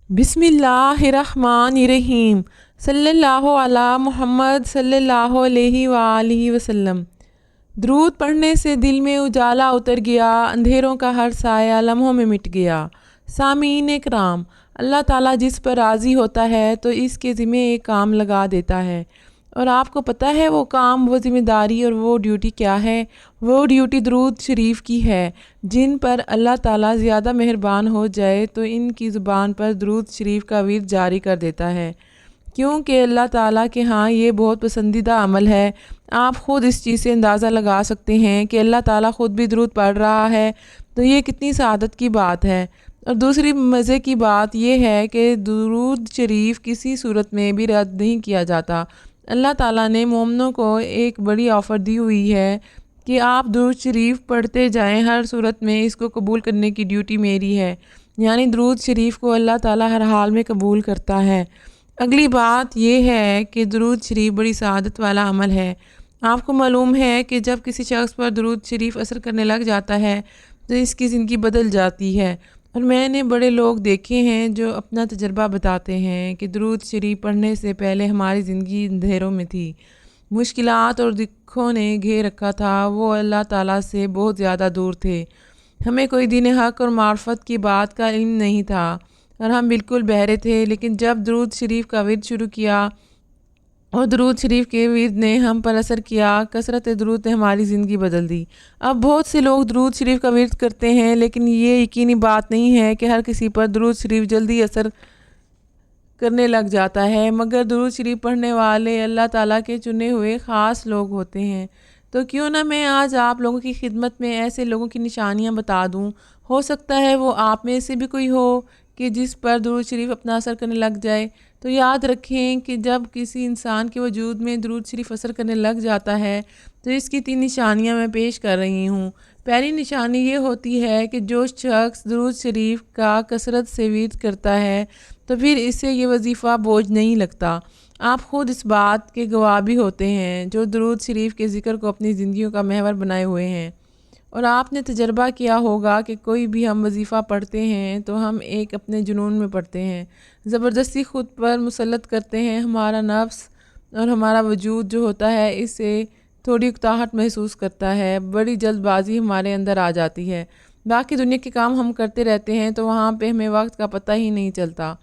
بسم اللہ الرحمن الرحیم صلی اللہ علی محمد صلی اللہ علیہ وآلہ وسلم۔ درود پڑھنے سے دل میں اجالا اتر گیا، اندھیروں کا ہر سایہ لمحوں میں مٹ گیا۔ سامعین اکرام، اللہ تعالیٰ جس پر راضی ہوتا ہے تو اس کے ذمہ ایک کام لگا دیتا ہے، اور آپ کو پتہ ہے وہ کام، وہ ذمہ داری اور وہ ڈیوٹی کیا ہے؟ وہ ڈیوٹی درود شریف کی ہے۔ جن پر اللہ تعالیٰ زیادہ مہربان ہو جائے تو ان کی زبان پر درود شریف کا ورد جاری کر دیتا ہے، کیونکہ اللہ تعالیٰ کے ہاں یہ بہت پسندیدہ عمل ہے۔ آپ خود اس چیز سے اندازہ لگا سکتے ہیں کہ اللہ تعالیٰ خود بھی درود پڑھ رہا ہے، تو یہ کتنی سعادت کی بات ہے۔ اور دوسری مزے کی بات یہ ہے کہ درود شریف کسی صورت میں بھی رد نہیں کیا جاتا۔ اللہ تعالیٰ نے مومنوں کو ایک بڑی آفر دی ہوئی ہے کہ آپ درود شریف پڑھتے جائیں، ہر صورت میں اس کو قبول کرنے کی ڈیوٹی میری ہے، یعنی درود شریف کو اللہ تعالیٰ ہر حال میں قبول کرتا ہے۔ اگلی بات یہ ہے کہ درود شریف بڑی سعادت والا عمل ہے۔ آپ کو معلوم ہے کہ جب کسی شخص پر درود شریف اثر کرنے لگ جاتا ہے تو اس کی زندگی بدل جاتی ہے، اور میں نے بڑے لوگ دیکھے ہیں جو اپنا تجربہ بتاتے ہیں کہ درود شریف پڑھنے سے پہلے ہماری زندگی اندھیروں میں تھی، مشکلات اور دکھوں نے گھیر رکھا تھا، وہ اللہ تعالیٰ سے بہت زیادہ دور تھے، ہمیں کوئی دین حق اور معرفت کی بات کا علم نہیں تھا اور ہم بالکل بہرے تھے۔ لیکن جب درود شریف کا ورد شروع کیا اور درود شریف کے ورد نے ہم پر اثر کیا، کثرت درود نے ہماری زندگی بدل دی۔ اب بہت سے لوگ درود شریف کا ورد کرتے ہیں، لیکن یہ یقینی بات نہیں ہے کہ ہر کسی پر درود شریف جلدی اثر کرنے لگ جاتا ہے، مگر درود شریف پڑھنے والے اللہ تعالیٰ کے چنے ہوئے خاص لوگ ہوتے ہیں۔ تو کیوں نہ میں آج آپ لوگوں کی خدمت میں ایسے لوگوں کی نشانیاں بتا دوں، ہو سکتا ہے وہ آپ میں سے بھی کوئی ہو کہ جس پر درود شریف اپنا اثر کرنے لگ جائے۔ تو یاد رکھیں کہ جب کسی انسان کے وجود میں درود شریف اثر کرنے لگ جاتا ہے تو اس کی 3 نشانیاں میں پیش کر رہی ہوں۔ پہلی نشانی یہ ہوتی ہے کہ جو شخص درود شریف کا کثرت سے ورد کرتا ہے تو پھر اس سے یہ وظیفہ بوجھ نہیں لگتا۔ آپ خود اس بات کے گواہ بھی ہوتے ہیں جو درود شریف کے ذکر کو اپنی زندگیوں کا محور بنائے ہوئے ہیں، اور آپ نے تجربہ کیا ہوگا کہ کوئی بھی ہم وظیفہ پڑھتے ہیں تو ہم ایک اپنے جنون میں پڑھتے ہیں، زبردستی خود پر مسلط کرتے ہیں۔ ہمارا نفس اور ہمارا وجود جو ہوتا ہے اس سے تھوڑی اکتاہٹ محسوس کرتا ہے، بڑی جلد بازی ہمارے اندر آ جاتی ہے، باقی دنیا کے کام ہم کرتے رہتے ہیں تو وہاں پہ ہمیں وقت کا پتہ ہی نہیں چلتا۔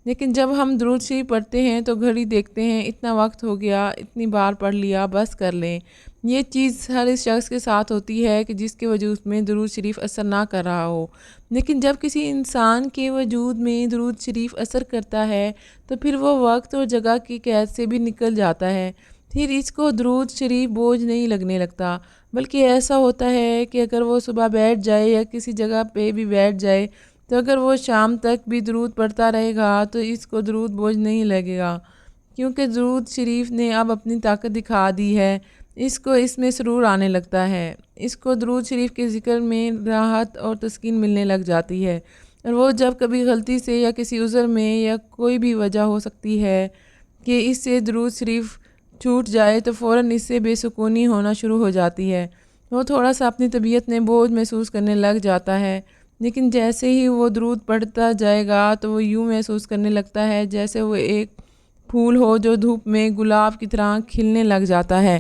لیکن جب ہم درود شریف پڑھتے ہیں تو گھڑی دیکھتے ہیں، اتنا وقت ہو گیا، اتنی بار پڑھ لیا، بس کر لیں۔ یہ چیز ہر اس شخص کے ساتھ ہوتی ہے کہ جس کے وجود میں درود شریف اثر نہ کر رہا ہو، لیکن جب کسی انسان کے وجود میں درود شریف اثر کرتا ہے تو پھر وہ وقت اور جگہ کی قید سے بھی نکل جاتا ہے، پھر اس کو درود شریف بوجھ نہیں لگنے لگتا، بلکہ ایسا ہوتا ہے کہ اگر وہ صبح بیٹھ جائے یا کسی جگہ پہ بھی بیٹھ جائے تو اگر وہ شام تک بھی درود پڑھتا رہے گا تو اس کو درود بوجھ نہیں لگے گا، کیونکہ درود شریف نے اب اپنی طاقت دکھا دی ہے، اس میں سرور آنے لگتا ہے، اس کو درود شریف کے ذکر میں راحت اور تسکین ملنے لگ جاتی ہے، اور وہ جب کبھی غلطی سے یا کسی عذر میں یا کوئی بھی وجہ ہو سکتی ہے کہ اس سے درود شریف چھوٹ جائے تو فوراً اس سے بے سکونی ہونا شروع ہو جاتی ہے، وہ تھوڑا سا اپنی طبیعت میں بوجھ محسوس کرنے لگ جاتا ہے۔ لیکن جیسے ہی وہ درود پڑھتا جائے گا تو وہ یوں محسوس کرنے لگتا ہے جیسے وہ ایک پھول ہو جو دھوپ میں گلاب کی طرح کھلنے لگ جاتا ہے،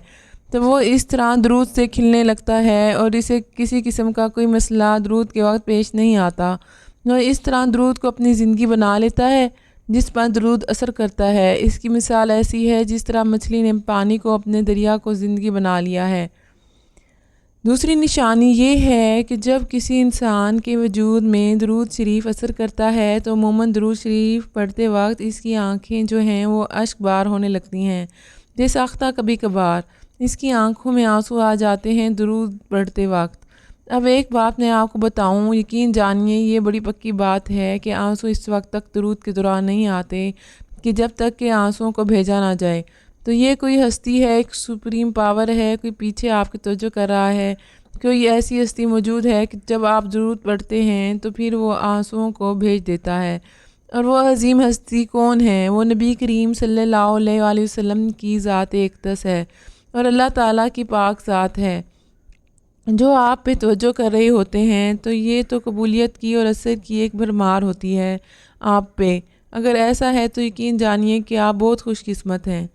تو وہ اس طرح درود سے کھلنے لگتا ہے اور اسے کسی قسم کا کوئی مسئلہ درود کے وقت پیش نہیں آتا، وہ اس طرح درود کو اپنی زندگی بنا لیتا ہے جس پر درود اثر کرتا ہے۔ اس کی مثال ایسی ہے جس طرح مچھلی نے پانی کو اپنے دریا کو زندگی بنا لیا ہے۔ دوسری نشانی یہ ہے کہ جب کسی انسان کے وجود میں درود شریف اثر کرتا ہے تو عموماً درود شریف پڑھتے وقت اس کی آنکھیں جو ہیں وہ اشک بار ہونے لگتی ہیں، بے ساختہ کبھی کبھار اس کی آنکھوں میں آنسو آ جاتے ہیں درود پڑھتے وقت۔ اب ایک بات میں آپ کو بتاؤں، یقین جانیے یہ بڑی پکی بات ہے کہ آنسو اس وقت تک درود کے دوران نہیں آتے کہ جب تک کہ آنسوؤں کو بھیجا نہ جائے۔ تو یہ کوئی ہستی ہے، ایک سپریم پاور ہے، کوئی پیچھے آپ کی توجہ کر رہا ہے، کوئی ایسی ہستی موجود ہے کہ جب آپ درود پڑھتے ہیں تو پھر وہ آنسوؤں کو بھیج دیتا ہے۔ اور وہ عظیم ہستی کون ہے؟ وہ نبی کریم صلی اللہ علیہ وآلہ وسلم کی ذات اقدس ہے اور اللہ تعالیٰ کی پاک ذات ہے جو آپ پہ توجہ کر رہے ہوتے ہیں، تو یہ تو قبولیت کی اور اثر کی ایک بھرمار ہوتی ہے آپ پہ۔ اگر ایسا ہے تو یقین جانیے کہ آپ بہت خوش قسمت ہیں۔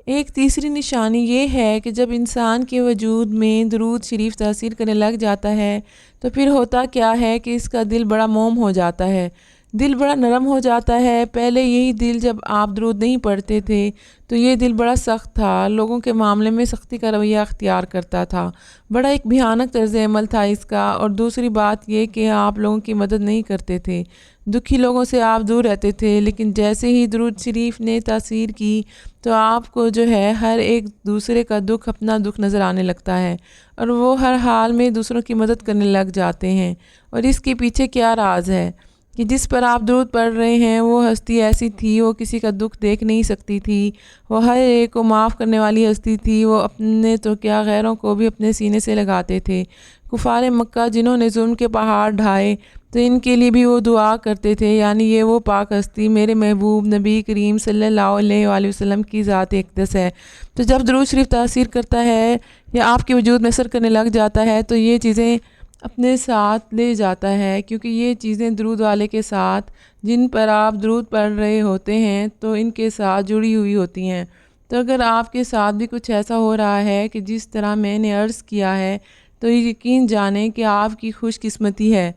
ایک تیسری نشانی یہ ہے کہ جب انسان کے وجود میں درود شریف تاثیر کرنے لگ جاتا ہے تو پھر ہوتا کیا ہے کہ اس کا دل بڑا موم ہو جاتا ہے، دل بڑا نرم ہو جاتا ہے۔ پہلے یہی دل جب آپ درود نہیں پڑھتے تھے تو یہ دل بڑا سخت تھا، لوگوں کے معاملے میں سختی کا رویہ اختیار کرتا تھا، بڑا ایک بھیانک طرز عمل تھا اس کا۔ اور دوسری بات یہ کہ آپ لوگوں کی مدد نہیں کرتے تھے، دکھی لوگوں سے آپ دور رہتے تھے۔ لیکن جیسے ہی درود شریف نے تاثیر کی تو آپ کو جو ہے ہر ایک دوسرے کا دکھ اپنا دکھ نظر آنے لگتا ہے اور وہ ہر حال میں دوسروں کی مدد کرنے لگ جاتے ہیں۔ اور اس کے پیچھے کیا راز ہے کہ جس پر آپ درود پڑھ رہے ہیں وہ ہستی ایسی تھی، وہ کسی کا دکھ دیکھ نہیں سکتی تھی، وہ ہر ایک کو معاف کرنے والی ہستی تھی، وہ اپنے تو کیا غیروں کو بھی اپنے سینے سے لگاتے تھے۔ کفار مکہ جنہوں نے ظلم کے پہاڑ ڈھائے تو ان کے لیے بھی وہ دعا کرتے تھے، یعنی یہ وہ پاک ہستی میرے محبوب نبی کریم صلی اللہ علیہ وآلہ وسلم کی ذات اقدس ہے۔ تو جب درود شریف تاثیر کرتا ہے یا آپ کے وجود میں اثر کرنے لگ جاتا ہے تو یہ چیزیں اپنے ساتھ لے جاتا ہے، کیونکہ یہ چیزیں درود والے کے ساتھ جن پر آپ درود پڑھ رہے ہوتے ہیں تو ان کے ساتھ جڑی ہوئی ہوتی ہیں۔ تو اگر آپ کے ساتھ بھی کچھ ایسا ہو رہا ہے کہ جس طرح میں نے عرض کیا ہے تو یقین جانیں کہ آپ کی خوش قسمتی ہے۔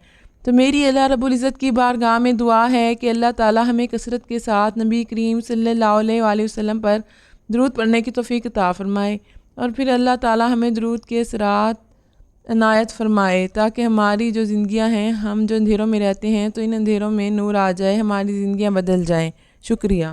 تو میری اللہ رب العزت کی بارگاہ میں دعا ہے کہ اللہ تعالی ہمیں کثرت کے ساتھ نبی کریم صلی اللہ علیہ وآلہ وسلم پر درود پڑھنے کی توفیق عطا فرمائے، اور پھر اللہ تعالی ہمیں درود کے اثرات عنایت فرمائے تاکہ ہماری جو زندگیاں ہیں، ہم جو اندھیروں میں رہتے ہیں تو ان اندھیروں میں نور آ جائے، ہماری زندگیاں بدل جائیں۔ شکریہ۔